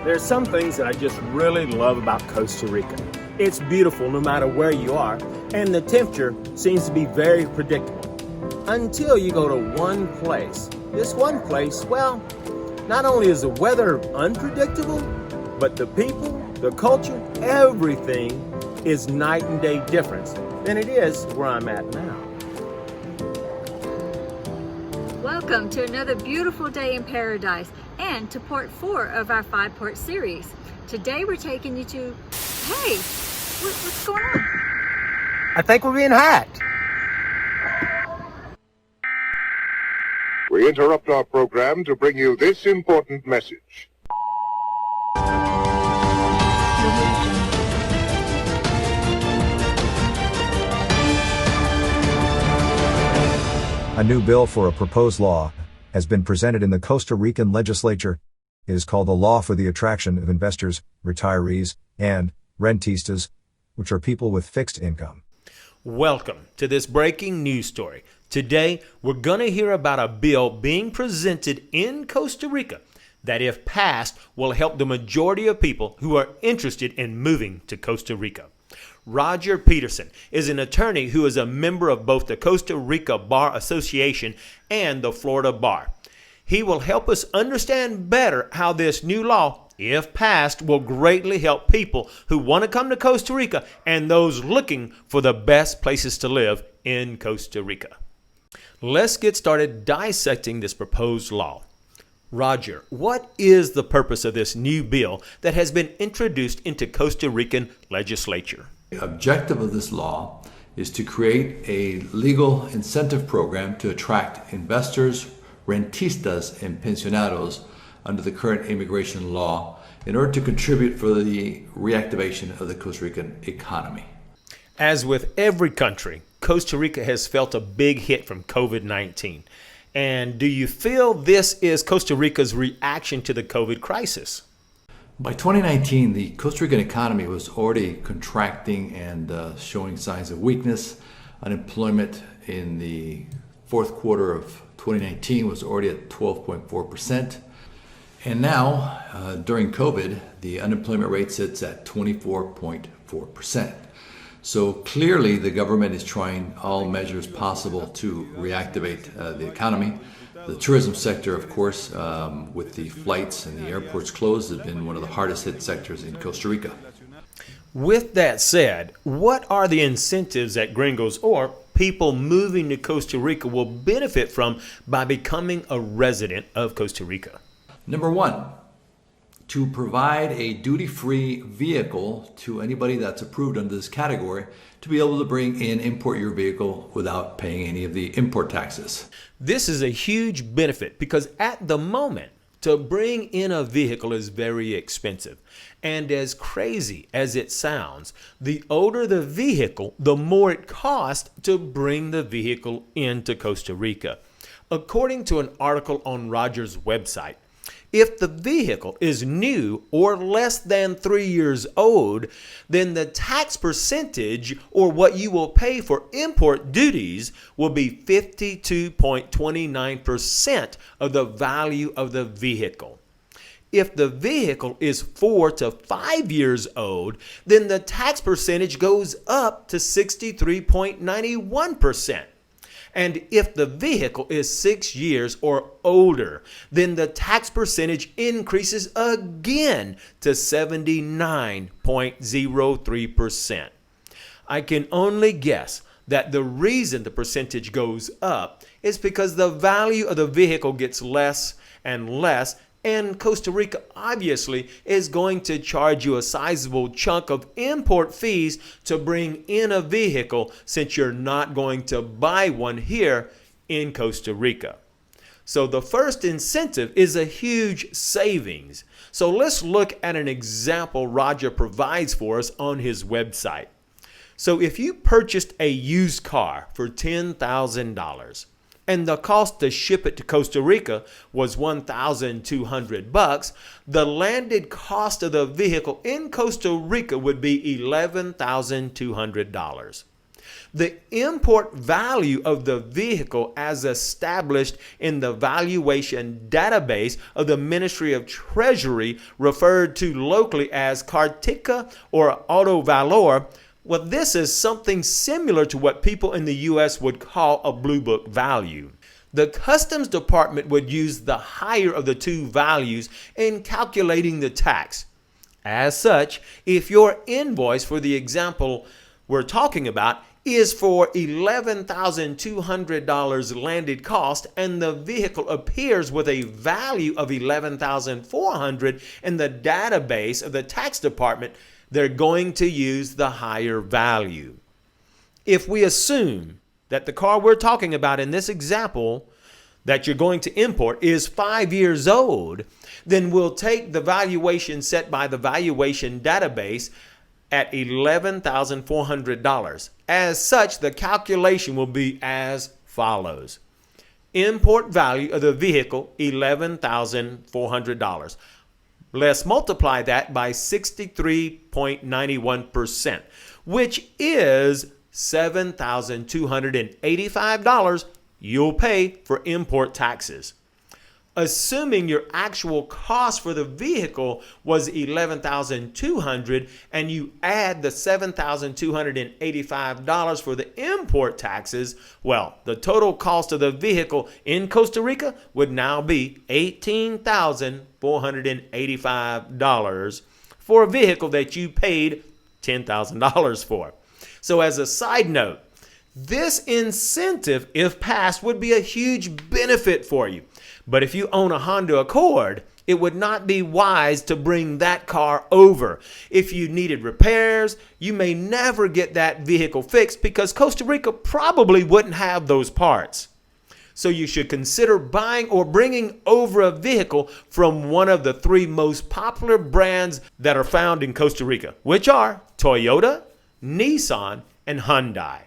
There are some things that I just really love about Costa Rica. It's beautiful no matter where you are, and the temperature seems to be very predictable. Until you go to one place. This one place, well, not only is the weather unpredictable, but the people, the culture, everything is night and day difference than it is where I'm at now. Welcome to another beautiful day in paradise and to part 4 of our 5-part series. Today we're taking you to, hey, what's going on? I think we're being hacked. We interrupt our program to bring you this important message. A new bill for a proposed law has been presented in the Costa Rican legislature. It is called the Law for the Attraction of Investors, Retirees, and Rentistas, which are people with fixed income. Welcome to this breaking news story. Today, we're going to hear about a bill being presented in Costa Rica that, if passed, will help the majority of people who are interested in moving to Costa Rica. Roger Peterson is an attorney who is a member of both the Costa Rica Bar Association and the Florida Bar. He will help us understand better how this new law, if passed, will greatly help people who want to come to Costa Rica and those looking for the best places to live in Costa Rica. Let's get started dissecting this proposed law. Roger, what is the purpose of this new bill that has been introduced into Costa Rican legislature? The objective of this law is to create a legal incentive program to attract investors, rentistas, and pensionados under the current immigration law in order to contribute for the reactivation of the Costa Rican economy. As with every country, Costa Rica has felt a big hit from COVID-19. And do you feel this is Costa Rica's reaction to the COVID crisis? By 2019, the Costa Rican economy was already contracting and showing signs of weakness. Unemployment in the fourth quarter of 2019 was already at 12.4%. And now, during COVID, the unemployment rate sits at 24.4%. So clearly, the government is trying all measures possible to reactivate the economy. The tourism sector, of course, with the flights and the airports closed, has been one of the hardest hit sectors in Costa Rica. With that said, what are the incentives that gringos or people moving to Costa Rica will benefit from by becoming a resident of Costa Rica? Number one, to provide a duty-free vehicle to anybody that's approved under this category to be able to bring in, import your vehicle without paying any of the import taxes. This is a huge benefit because at the moment, to bring in a vehicle is very expensive. And as crazy as it sounds, the older the vehicle, the more it costs to bring the vehicle into Costa Rica. According to an article on Roger's website, if the vehicle is new or less than 3 years old, then the tax percentage or what you will pay for import duties will be 52.29% of the value of the vehicle. If the vehicle is 4 to 5 years old, then the tax percentage goes up to 63.91%. And if the vehicle is 6 years or older, then the tax percentage increases again to 79.03%. I can only guess that the reason the percentage goes up is because the value of the vehicle gets less and less, and Costa Rica obviously is going to charge you a sizable chunk of import fees to bring in a vehicle since you're not going to buy one here in Costa Rica. So the first incentive is a huge savings. So let's look at an example Roger provides for us on his website. So if you purchased a used car for $10,000, and the cost to ship it to Costa Rica was $1,200, the landed cost of the vehicle in Costa Rica would be $11,200. The import value of the vehicle as established in the valuation database of the Ministry of Treasury, referred to locally as Cartica or Autovalor, well, this is something similar to what people in the U.S. would call a Blue Book value. The Customs Department would use the higher of the two values in calculating the tax. As such, if your invoice for the example we're talking about is for $11,200 landed cost and the vehicle appears with a value of $11,400 in the database of the tax department, they're going to use the higher value. If we assume that the car we're talking about in this example that you're going to import is 5 years old, then we'll take the valuation set by the valuation database at $11,400. As such, the calculation will be as follows. Import value of the vehicle, $11,400. Let's multiply that by 63.91%, which is $7,285 you'll pay for import taxes. Assuming your actual cost for the vehicle was $11,200 and you add the $7,285 for the import taxes, well, the total cost of the vehicle in Costa Rica would now be $18,485 for a vehicle that you paid $10,000 for. So as a side note, this incentive, if passed, would be a huge benefit for you. But if you own a Honda Accord, it would not be wise to bring that car over. If you needed repairs, you may never get that vehicle fixed because Costa Rica probably wouldn't have those parts. So you should consider buying or bringing over a vehicle from one of the three most popular brands that are found in Costa Rica, which are Toyota, Nissan, and Hyundai.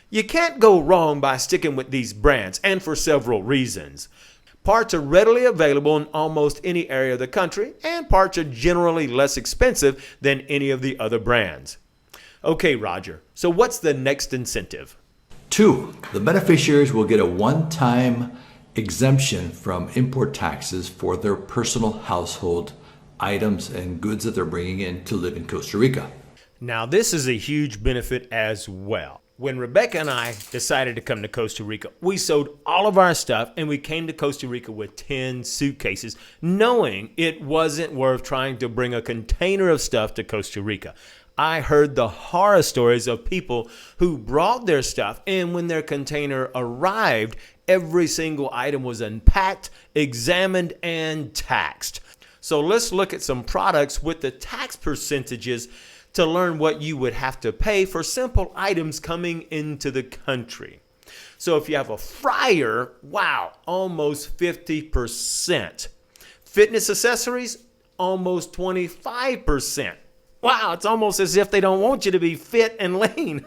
You can't go wrong by sticking with these brands, and for several reasons. Parts are readily available in almost any area of the country, and parts are generally less expensive than any of the other brands. Okay, Roger, so what's the next incentive? 2, the beneficiaries will get a one-time exemption from import taxes for their personal household items and goods that they're bringing in to live in Costa Rica. Now, this is a huge benefit as well. When Rebecca and I decided to come to Costa Rica, we sold all of our stuff and we came to Costa Rica with 10 suitcases, knowing it wasn't worth trying to bring a container of stuff to Costa Rica. I heard the horror stories of people who brought their stuff, and when their container arrived, every single item was unpacked, examined, and taxed. So let's look at some products with the tax percentages to learn what you would have to pay for simple items coming into the country. So if you have a fryer, wow, almost 50%. Fitness accessories, almost 25%. Wow, it's almost as if they don't want you to be fit and lean.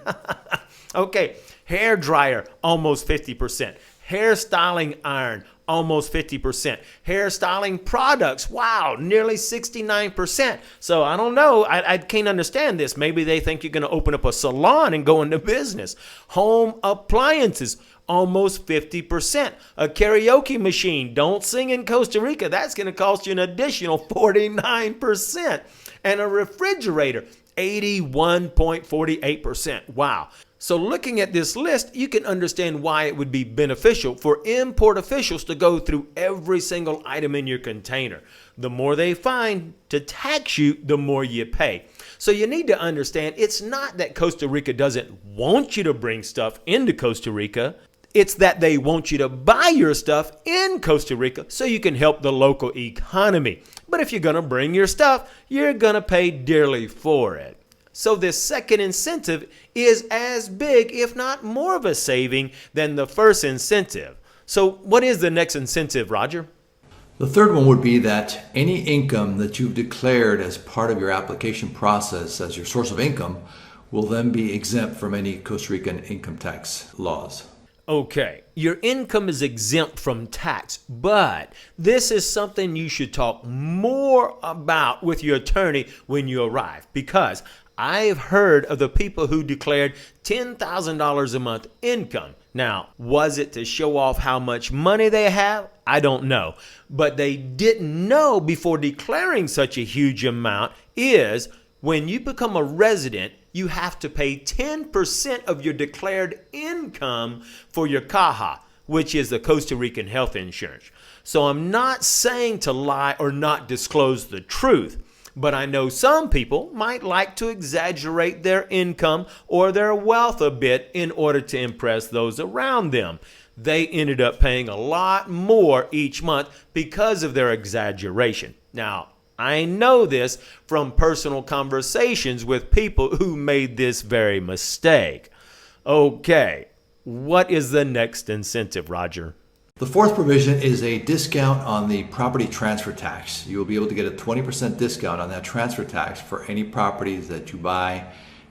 Okay, hair dryer, almost 50%. Hair styling iron, almost 50%. Hair styling products, wow, nearly 69%. So I don't know, I can't understand this. Maybe they think you're going to open up a salon and go into business. Home appliances, almost 50%. A karaoke machine, don't sing in Costa Rica, that's going to cost you an additional 49%. And a refrigerator, 81.48%. Wow. So looking at this list, you can understand why it would be beneficial for import officials to go through every single item in your container. The more they find to tax you, the more you pay. So you need to understand it's not that Costa Rica doesn't want you to bring stuff into Costa Rica. It's that they want you to buy your stuff in Costa Rica so you can help the local economy. But if you're going to bring your stuff, you're going to pay dearly for it. So this second incentive is as big, if not more of a saving than the first incentive. So what is the next incentive, Roger? The third one would be that any income that you've declared as part of your application process as your source of income will then be exempt from any Costa Rican income tax laws. Okay, your income is exempt from tax, but this is something you should talk more about with your attorney when you arrive, because I've heard of the people who declared $10,000 a month income. Now, was it to show off how much money they have? I don't know. But they didn't know before declaring such a huge amount is when you become a resident, you have to pay 10% of your declared income for your Caja, which is the Costa Rican health insurance. So I'm not saying to lie or not disclose the truth, but I know some people might like to exaggerate their income or their wealth a bit in order to impress those around them. They ended up paying a lot more each month because of their exaggeration. Now, I know this from personal conversations with people who made this very mistake. Okay, what is the next incentive, Roger? The fourth provision is a discount on the property transfer tax. You will be able to get a 20% discount on that transfer tax for any properties that you buy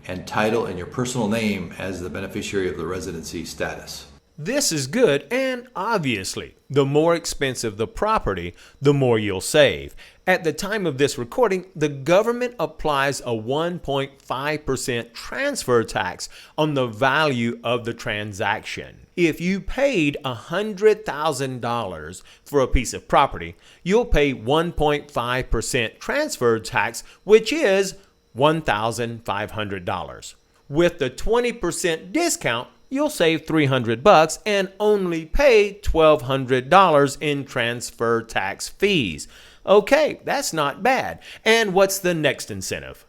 and title in your personal name as the beneficiary of the residency status. This is good, and obviously, the more expensive the property, the more you'll save. At the time of this recording, the government applies a 1.5% transfer tax on the value of the transaction. If you paid $100,000 for a piece of property, you'll pay 1.5% transfer tax, which is $1,500. With the 20% discount, you'll save $300 and only pay $1,200 in transfer tax fees. Okay, that's not bad. And what's the next incentive?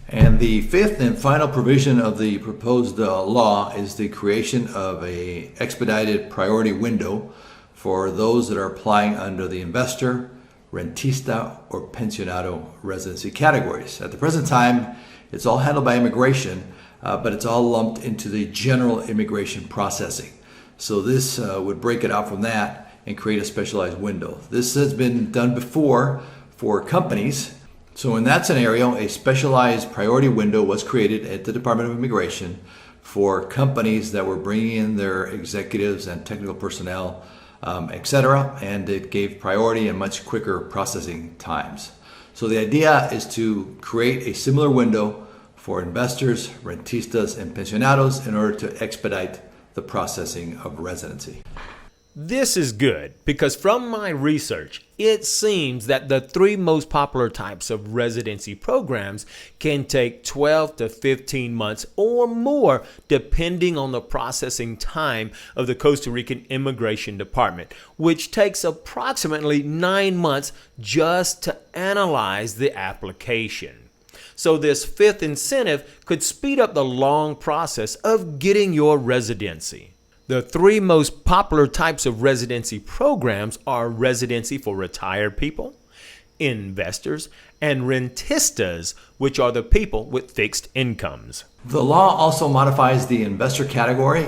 And the fifth and final provision of the proposed law is the creation of an expedited priority window for those that are applying under the investor, rentista, or pensionado residency categories. At the present time, it's all handled by immigration, but it's all lumped into the general immigration processing. So this would break it out from that and create a specialized window. This has been done before for companies. So in that scenario, a specialized priority window was created at the Department of Immigration for companies that were bringing in their executives and technical personnel, etc., and it gave priority and much quicker processing times. So the idea is to create a similar window for investors, rentistas, and pensionados in order to expedite the processing of residency. This is good because from my research, it seems that the three most popular types of residency programs can take 12 to 15 months or more depending on the processing time of the Costa Rican Immigration Department, which takes approximately 9 months just to analyze the application. So this fifth incentive could speed up the long process of getting your residency. The three most popular types of residency programs are residency for retired people, investors, and rentistas, which are the people with fixed incomes. The law also modifies the investor category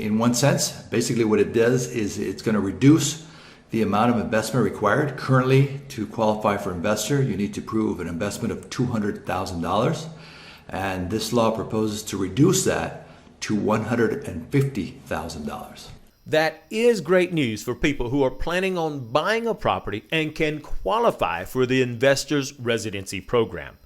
in one sense. Basically what it does is it's going to reduce the amount of investment required. Currently, to qualify for investor, you need to prove an investment of $200,000. And this law proposes to reduce that to $150,000. That is great news for people who are planning on buying a property and can qualify for the Investors Residency Program.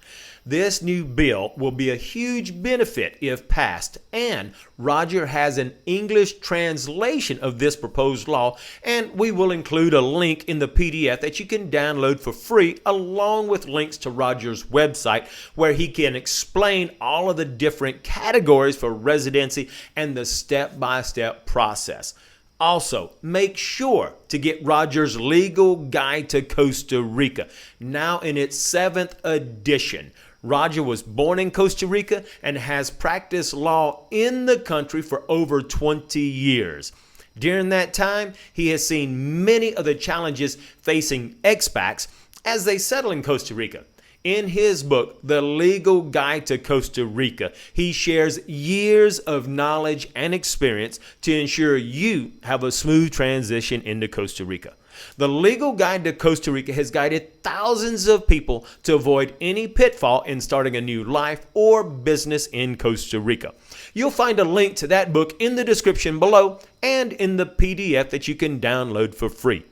This new bill will be a huge benefit if passed, and Roger has an English translation of this proposed law, and we will include a link in the PDF that you can download for free, along with links to Roger's website where he can explain all of the different categories for residency and the step-by-step process. Also, make sure to get Roger's Legal Guide to Costa Rica, now in its 7th edition. Roger was born in Costa Rica and has practiced law in the country for over 20 years. During that time, he has seen many of the challenges facing expats as they settle in Costa Rica. In his book, The Legal Guide to Costa Rica, he shares years of knowledge and experience to ensure you have a smooth transition into Costa Rica. The Legal Guide to Costa Rica has guided thousands of people to avoid any pitfall in starting a new life or business in Costa Rica. You'll find a link to that book in the description below and in the PDF that you can download for free.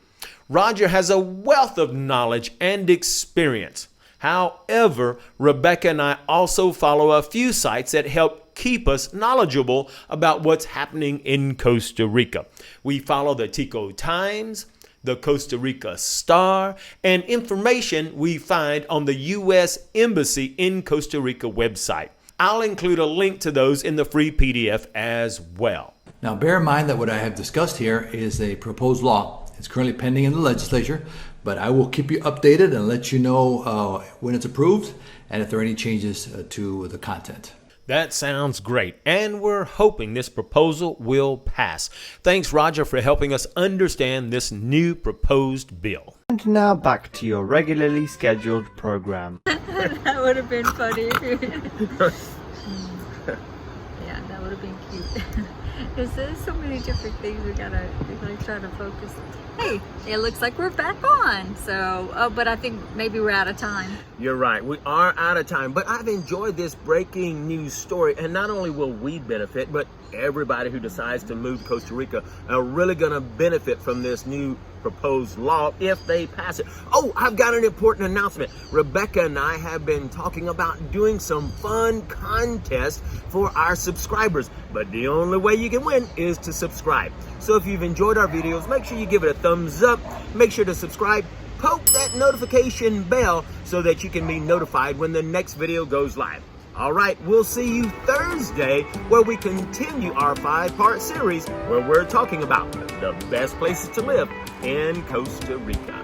Roger has a wealth of knowledge and experience. However, Rebecca and I also follow a few sites that help keep us knowledgeable about what's happening in Costa Rica. We follow the Tico Times, the Costa Rica Star, and information we find on the U.S. Embassy in Costa Rica website. I'll include a link to those in the free PDF as well. Now, bear in mind that what I have discussed here is a proposed law. It's currently pending in the legislature, but I will keep you updated and let you know when it's approved and if there are any changes to the content. That sounds great, and we're hoping this proposal will pass. Thanks, Roger, for helping us understand this new proposed bill. And now back to your regularly scheduled program. That would have been funny. Yeah, that would have been cute. There's so many different things we gotta try to focus. Hey, it looks like we're back on. So, but I think maybe we're out of time. You're right, we are out of time, but I've enjoyed this breaking news story, and not only will we benefit, but everybody who decides to move to Costa Rica are really going to benefit from this new proposed law if they pass it. Oh, I've got an important announcement. Rebecca and I have been talking about doing some fun contests for our subscribers, but the only way you can win is to subscribe. So if you've enjoyed our videos, make sure you give it a thumbs up, make sure to subscribe, poke that notification bell so that you can be notified when the next video goes live. All right, we'll see you Thursday where we continue our 5-part series where we're talking about the best places to live in Costa Rica.